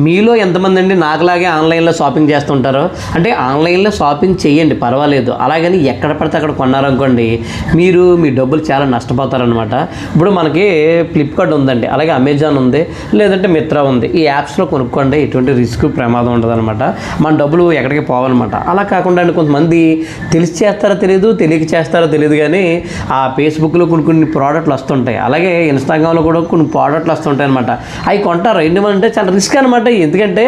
మీలో ఎంతమంది అండి నాకులాగే ఆన్లైన్లో షాపింగ్ చేస్తుంటారో? అంటే ఆన్లైన్లో షాపింగ్ చేయండి, పర్వాలేదు. అలాగని ఎక్కడ పడితే అక్కడ కొన్నారనుకోండి, మీరు మీ డబ్బులు చాలా నష్టపోతారనమాట. ఇప్పుడు మనకి ఫ్లిప్కార్ట్ ఉందండి, అలాగే అమెజాన్ ఉంది, లేదంటే మిత్రా ఉంది. ఈ యాప్స్లో కొనుక్కోండి, ఎటువంటి రిస్క్ ప్రమాదం ఉండదన్నమాట. మన డబ్బులు ఎక్కడికి పోవన్నమాట. అలా కాకుండా కొంతమంది తెలిసి చేస్తారో తెలియదు, తెలియక చేస్తారో తెలియదు, కానీ ఆ ఫేస్బుక్లో కొన్ని ప్రోడక్ట్లు వస్తుంటాయి, అలాగే ఇన్స్టాగ్రామ్లో కూడా కొన్ని ప్రోడక్ట్లు వస్తుంటాయి అనమాట. అవి కొంటారు. ఎందుకంటే చాలా రిస్క్ అనమాట. ఎందుకంటే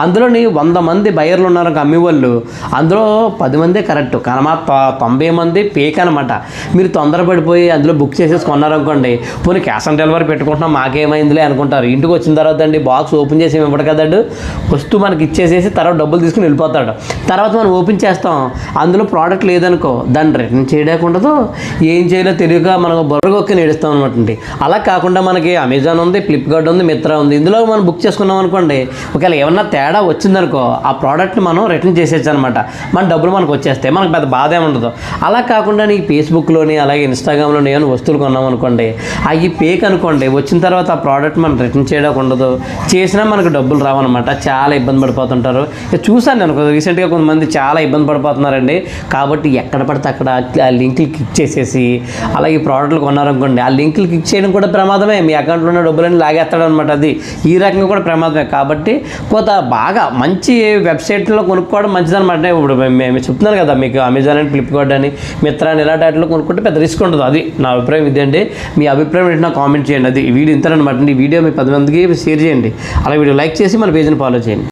అందులోని 100 మంది బయర్లు ఉన్నారు అమ్మేవాళ్ళు, అందులో 10 మందే కరెక్ట్, కానీ 90 మంది ఫేక్ అనమాట. మీరు తొందరపడిపోయి అందులో బుక్ చేసేసి కొన్నారనుకోండి, పోనీ క్యాష్ ఆన్ డెలివరీ పెట్టుకుంటున్నాం మాకేమైందిలే అనుకుంటారు. ఇంటికి వచ్చిన తర్వాత అండి బాక్స్ ఓపెన్ చేసి ఇవ్వడు కదండి, వస్తువు మనకి ఇచ్చేసేసి తర్వాత డబ్బులు తీసుకుని వెళ్ళిపోతాడు. తర్వాత మనం ఓపెన్ చేస్తాం, అందులో ప్రోడక్ట్ లేదనుకో, దాన్ని రిటర్న్ చేయడానికి ఉండదు, ఏం చేయాలో తెలియక మనం బొర్రగొక్కి నేడుస్తాం అనమాట అండి. అలా కాకుండా మనకి అమెజాన్ ఉంది, ఫ్లిప్కార్ట్ ఉంది, మిత్రా ఉంది. ఇందులో మనం బుక్ చేసుకున్నాం అనుకోండి, ఒకవేళ ఏమన్నా తేడా వచ్చిందనుకో ఆ ప్రోడక్ట్ని మనం రిటర్న్ చేసేయచ్చు అనమాట. మన డబ్బులు మనకు వచ్చేస్తాయి, మనకు పెద్ద బాధ ఏమి ఉండదు. అలా కాకుండా నీకు ఫేస్బుక్లోని అలాగే ఇన్స్టాగ్రామ్లోని ఏమైనా వస్తువులు కొన్నాం అనుకోండి, అవి ఫేక్ అనుకోండి, వచ్చిన తర్వాత ఆ ప్రోడక్ట్ మనం రిటర్న్ చేయడానికి ఉండదు, చేసినా మనకు డబ్బులు రావన్నమాట. చాలా ఇబ్బంది పడిపోతుంటారు. చూసాను నేను రీసెంట్గా కొంతమంది చాలా ఇబ్బంది పడిపోతున్నారండి. కాబట్టి ఎక్కడ పడితే అక్కడ ఆ లింకులు క్లిక్ చేసేసి అలాగే ఈ ప్రోడక్ట్లు కొన్నారనుకోండి, ఆ లింకులు క్లిక్ చేయడం కూడా ప్రమాదమే, మీ అకౌంట్లో ఉన్న డబ్బులన్నీ లాగేస్తాడు అనమాట. అది ఈ రకంగా కూడా ప్రమాదమే. కాబట్టి కొంత బాగా మంచి వెబ్సైట్లో కొనుక్కోవడం మంచిదన్నమాట. ఇప్పుడు మేము చెప్తున్నాను కదా మీకు, అమెజాన్ అని, ఫ్లిప్కార్ట్ అని, మిత్రా అని, ఇలాంటి వాటిలో కొనుక్కుంటే పెద్ద రిస్క్ ఉండదు. అది నా అభిప్రాయం. ఇదండి మీ అభిప్రాయం ఏంటో కామెంట్ చేయండి. అది ఈ వీడియో ఇంతనమాట. ఈ వీడియో మీ 10 మందికి షేర్ చేయండి, అలాగే వీడియో లైక్ చేసి మన పేజ్ని ఫాలో చేయండి.